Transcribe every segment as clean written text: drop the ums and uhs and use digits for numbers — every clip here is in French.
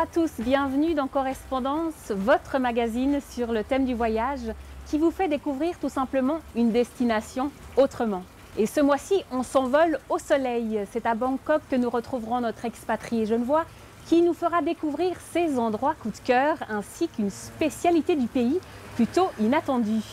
à tous, bienvenue dans Correspondance, votre magazine sur le thème du voyage qui vous fait découvrir tout simplement une destination autrement. Et ce mois-ci, on s'envole au soleil. C'est à Bangkok que nous retrouverons notre expatrié genevois qui nous fera découvrir ses endroits coup de cœur ainsi qu'une spécialité du pays plutôt inattendue.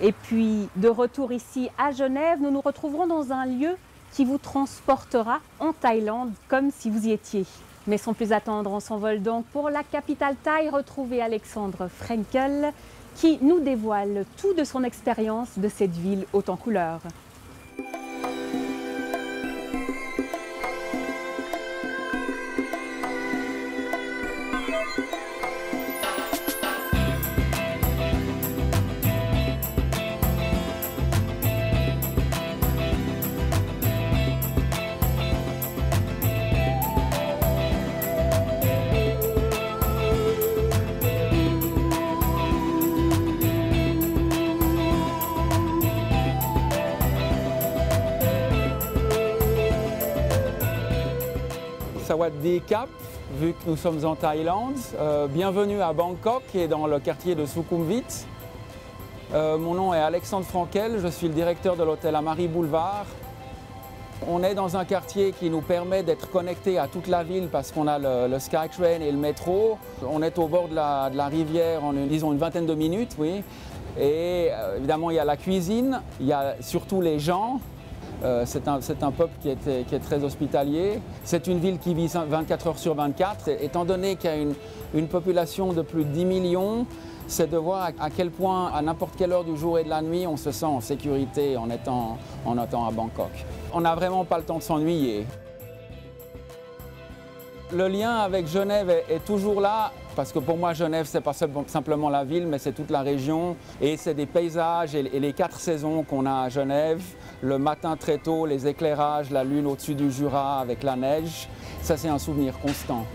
Et puis, de retour ici à Genève, nous nous retrouverons dans un lieu qui vous transportera en Thaïlande comme si vous y étiez. Mais sans plus attendre, on s'envole donc pour la capitale thaï, retrouver Alexandre Frenkel qui nous dévoile tout de son expérience de cette ville haute en couleurs. Sawadee Kap, vu que nous sommes en Thaïlande. Bienvenue à Bangkok et dans le quartier de Sukhumvit. Mon nom est Alexandre Frenkel, je suis le directeur de l'hôtel Amari Boulevard. On est dans un quartier qui nous permet d'être connectés à toute la ville parce qu'on a le Skytrain et le métro. On est au bord de la rivière en disons une vingtaine de minutes, oui. Et évidemment, il y a la cuisine, il y a surtout les gens. C'est un peuple qui est très hospitalier. C'est une ville qui vit 24 heures sur 24. Étant donné qu'il y a une population de plus de 10 millions, c'est de voir à quel point, à n'importe quelle heure du jour et de la nuit, on se sent en sécurité en étant à Bangkok. On n'a vraiment pas le temps de s'ennuyer. Le lien avec Genève est toujours là, parce que pour moi, Genève, ce n'est pas simplement la ville, mais c'est toute la région. Et c'est des paysages et les 4 saisons qu'on a à Genève. Le matin très tôt, les éclairages, la lune au-dessus du Jura avec la neige, ça c'est un souvenir constant.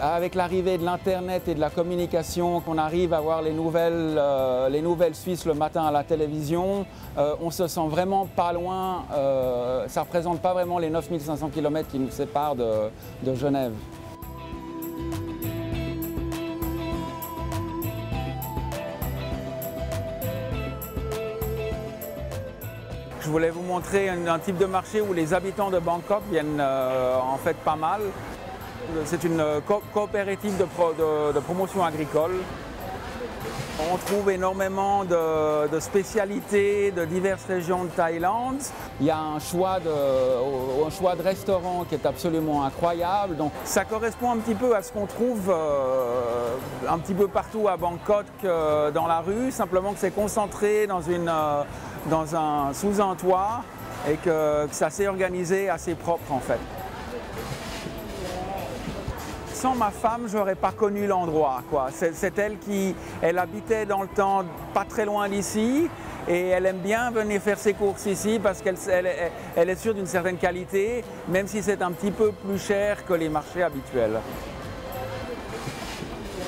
Avec l'arrivée de l'Internet et de la communication, qu'on arrive à voir les nouvelles suisses le matin à la télévision, on se sent vraiment pas loin, ça ne représente pas vraiment les 9500 km qui nous séparent de Genève. Je voulais vous montrer un type de marché où les habitants de Bangkok viennent en fait pas mal. C'est une coopérative de promotion agricole. On trouve énormément de spécialités de diverses régions de Thaïlande. Il y a un choix de restaurants qui est absolument incroyable. Donc, ça correspond un petit peu à ce qu'on trouve un petit peu partout à Bangkok dans la rue, simplement que c'est concentré sous un toit et que ça s'est organisé assez propre en fait. Sans ma femme, je n'aurais pas connu l'endroit. C'est elle habitait dans le temps pas très loin d'ici et elle aime bien venir faire ses courses ici parce qu'elle est sûre d'une certaine qualité, même si c'est un petit peu plus cher que les marchés habituels.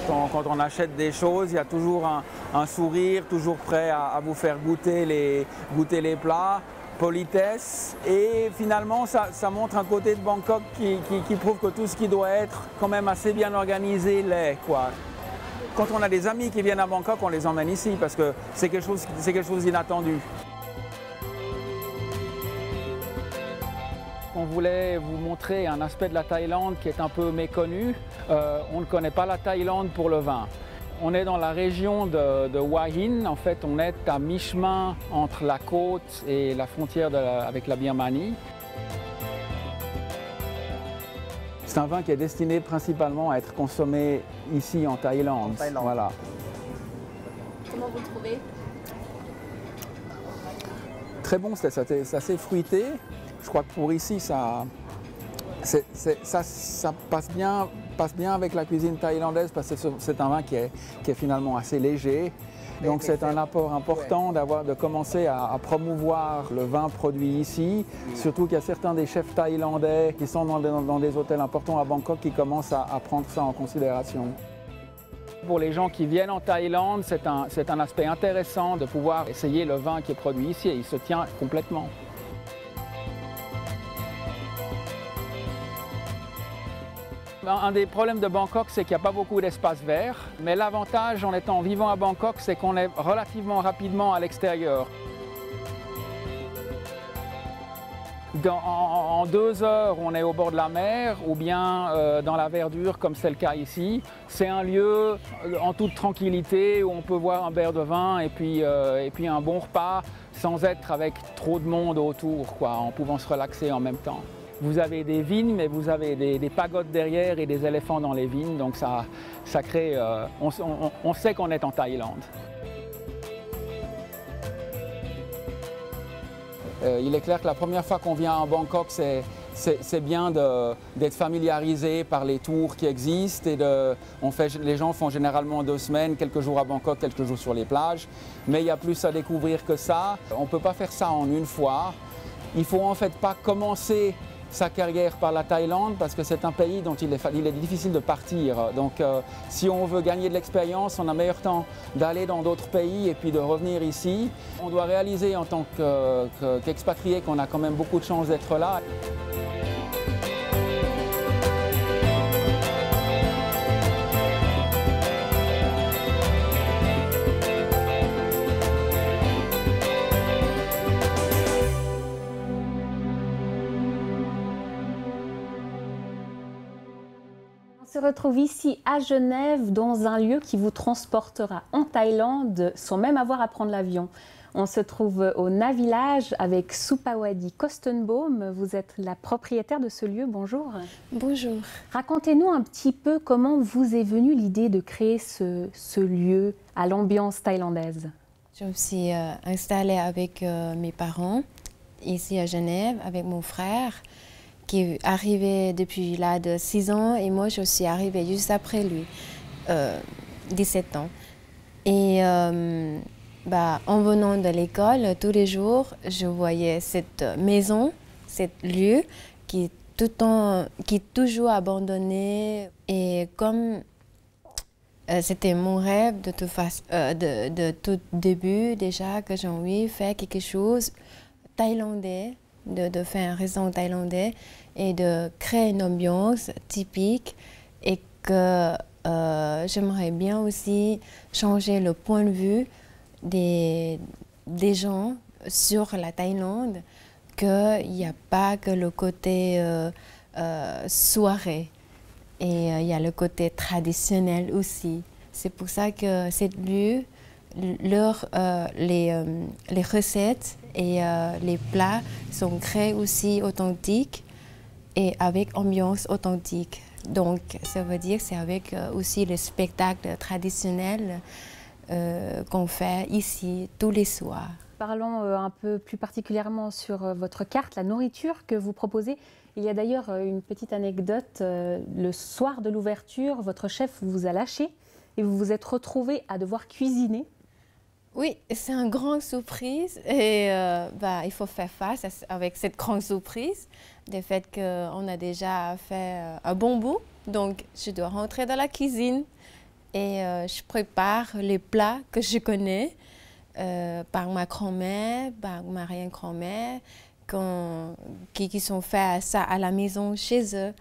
Quand on achète des choses, il y a toujours un sourire, toujours prêt à vous faire goûter les plats. Politesse et finalement ça montre un côté de Bangkok qui prouve que tout ce qui doit être quand même assez bien organisé l'est. Quand on a des amis qui viennent à Bangkok, on les emmène ici parce que c'est quelque chose d'inattendu. On voulait vous montrer un aspect de la Thaïlande qui est un peu méconnu. On ne connaît pas la Thaïlande pour le vin. On est dans la région de Hua Hin. En fait, on est à mi-chemin entre la côte et la frontière avec la Birmanie. C'est un vin qui est destiné principalement à être consommé ici en Thaïlande. Voilà. Comment vous le trouvez? Très bon, c'est assez fruité. Je crois que pour ici, ça passe bien avec la cuisine thaïlandaise parce que c'est un vin qui est finalement assez léger. Donc c'est un apport important de commencer à promouvoir le vin produit ici. Surtout qu'il y a certains des chefs thaïlandais qui sont dans des hôtels importants à Bangkok qui commencent à prendre ça en considération. Pour les gens qui viennent en Thaïlande, c'est un aspect intéressant de pouvoir essayer le vin qui est produit ici et il se tient complètement. un des problèmes de Bangkok, c'est qu'il n'y a pas beaucoup d'espace vert. Mais l'avantage en étant vivant à Bangkok, c'est qu'on est relativement rapidement à l'extérieur. En 2 heures, on est au bord de la mer ou bien dans la verdure, comme c'est le cas ici. C'est un lieu en toute tranquillité où on peut boire un verre de vin et puis un bon repas sans être avec trop de monde autour, quoi, en pouvant se relaxer en même temps. Vous avez des vignes, mais vous avez des pagodes derrière et des éléphants dans les vignes, donc ça crée... on sait qu'on est en Thaïlande. Il est clair que la première fois qu'on vient à Bangkok, c'est bien d'être familiarisé par les tours qui existent. Les gens font généralement 2 semaines, quelques jours à Bangkok, quelques jours sur les plages. Mais il y a plus à découvrir que ça. On ne peut pas faire ça en une fois. Il ne faut en fait pas commencer sa carrière par la Thaïlande parce que c'est un pays dont il est difficile de partir. Donc si on veut gagner de l'expérience, on a meilleur temps d'aller dans d'autres pays et puis de revenir ici. On doit réaliser en tant qu'expatrié qu'on a quand même beaucoup de chance d'être là. On se retrouve ici à Genève dans un lieu qui vous transportera en Thaïlande sans même avoir à prendre l'avion. On se trouve au Navillage avec Supawadi Kostenbaum. Vous êtes la propriétaire de ce lieu. Bonjour. Bonjour. Racontez-nous un petit peu comment vous est venue l'idée de créer ce lieu à l'ambiance thaïlandaise. Je me suis installée avec mes parents ici à Genève avec mon frère qui est arrivé depuis l'âge de 6 ans et moi je suis arrivée juste après lui, 17 ans. Et en venant de l'école, tous les jours, je voyais cette maison, cet lieu qui est toujours abandonné. Et comme c'était mon rêve de tout début déjà que j'ai envie de faire quelque chose thaïlandais, de faire un restaurant thaïlandais et de créer une ambiance typique et que j'aimerais bien aussi changer le point de vue des gens sur la Thaïlande, qu'il n'y a pas que le côté soirée et il y a le côté traditionnel aussi. C'est pour ça que cette lieu, les recettes et les plats sont créés aussi authentiques et avec ambiance authentique. Donc ça veut dire que c'est avec aussi le spectacle traditionnel qu'on fait ici tous les soirs. Parlons un peu plus particulièrement sur votre carte, la nourriture que vous proposez. Il y a d'ailleurs une petite anecdote. Le soir de l'ouverture, votre chef vous a lâché et vous vous êtes retrouvé à devoir cuisiner. Oui, c'est une grande surprise et il faut faire face avec cette grande surprise du fait qu'on a déjà fait un bon bout. Donc, je dois rentrer dans la cuisine et je prépare les plats que je connais par ma grand-mère, par ma arrière-grand-mère, qui sont faits ça à la maison chez eux.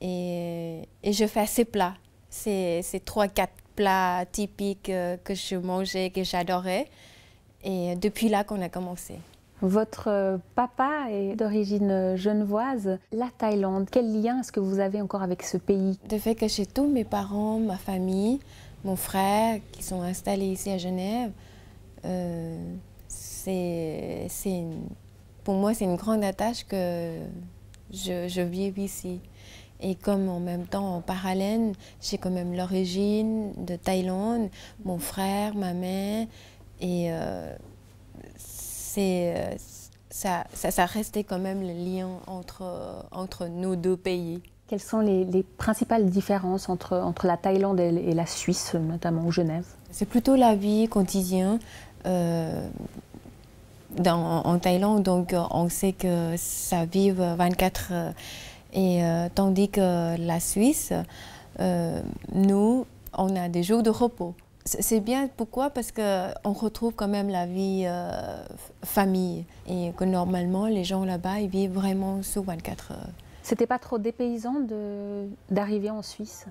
Et je fais ces plats. C'est 3-4 plats typiques que je mangeais, que j'adorais. Et depuis là qu'on a commencé. Votre papa est d'origine genevoise. La Thaïlande, quel lien est-ce que vous avez encore avec ce pays? Le fait que j'ai tous mes parents, ma famille, mon frère qui sont installés ici à Genève, pour moi c'est une grande attache que je vis ici. Et comme en même temps, en parallèle, j'ai quand même l'origine de Thaïlande, mon frère, ma mère, et ça restait quand même le lien entre nos deux pays. Quelles sont les principales différences entre la Thaïlande et la Suisse, notamment ou Genève? C'est plutôt la vie quotidienne en Thaïlande, donc on sait que ça vive 24 heures. Et tandis que la Suisse, nous, on a des jours de repos. C'est bien, pourquoi? Parce qu'on retrouve quand même la vie famille et que normalement, les gens là-bas, ils vivent vraiment sur 24 heures. C'était pas trop dépaysant d'arriver en Suisse?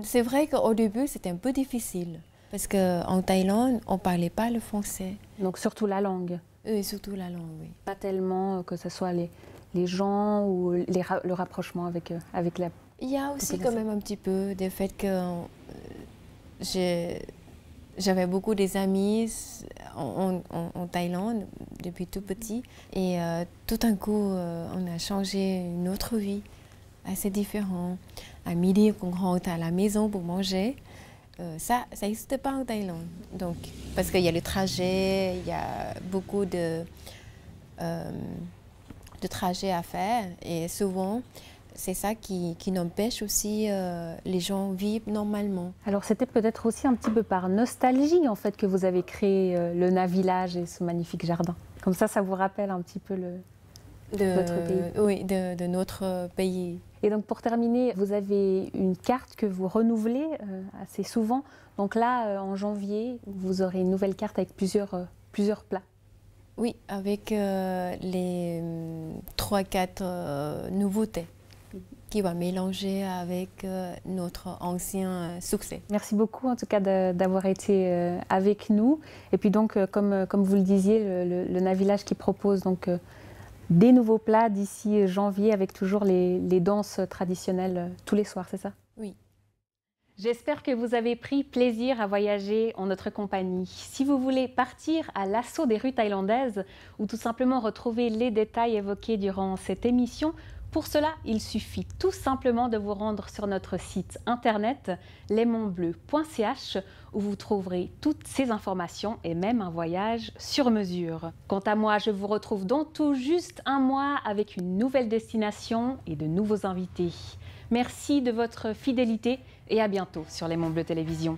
C'est vrai qu'au début, c'était un peu difficile. Parce qu'en Thaïlande, on ne parlait pas le français. Donc surtout la langue? Et surtout la langue, oui. Pas tellement que ce soit les gens ou le rapprochement avec la... Il y a aussi quand même un petit peu du fait que j'avais beaucoup des amis en Thaïlande depuis tout petit. Et tout d'un coup, on a changé une autre vie assez différente. À midi, on rentre à la maison pour manger. Ça n'existe pas en Thaïlande. Donc, parce qu'il y a le trajet, il y a beaucoup de trajets à faire. Et souvent, c'est ça qui empêche aussi les gens vivre normalement. Alors c'était peut-être aussi un petit peu par nostalgie en fait que vous avez créé le Navillage et ce magnifique jardin. Comme ça vous rappelle un petit peu votre pays. Oui, de notre pays. Et donc pour terminer, vous avez une carte que vous renouvelez assez souvent. Donc là, en janvier, vous aurez une nouvelle carte avec plusieurs plats. Oui, avec les 3-4 nouveautés qui va mélanger avec notre ancien succès. Merci beaucoup en tout cas d'avoir été avec nous. Et puis donc, comme vous le disiez, le Navillage qui propose donc des nouveaux plats d'ici janvier avec toujours les danses traditionnelles tous les soirs, c'est ça? Oui. J'espère que vous avez pris plaisir à voyager en notre compagnie. Si vous voulez partir à l'assaut des rues thaïlandaises ou tout simplement retrouver les détails évoqués durant cette émission, pour cela, il suffit tout simplement de vous rendre sur notre site internet lesmontsbleus.ch où vous trouverez toutes ces informations et même un voyage sur mesure. Quant à moi, je vous retrouve dans tout juste un mois avec une nouvelle destination et de nouveaux invités. Merci de votre fidélité et à bientôt sur Les Monts Bleus Télévision.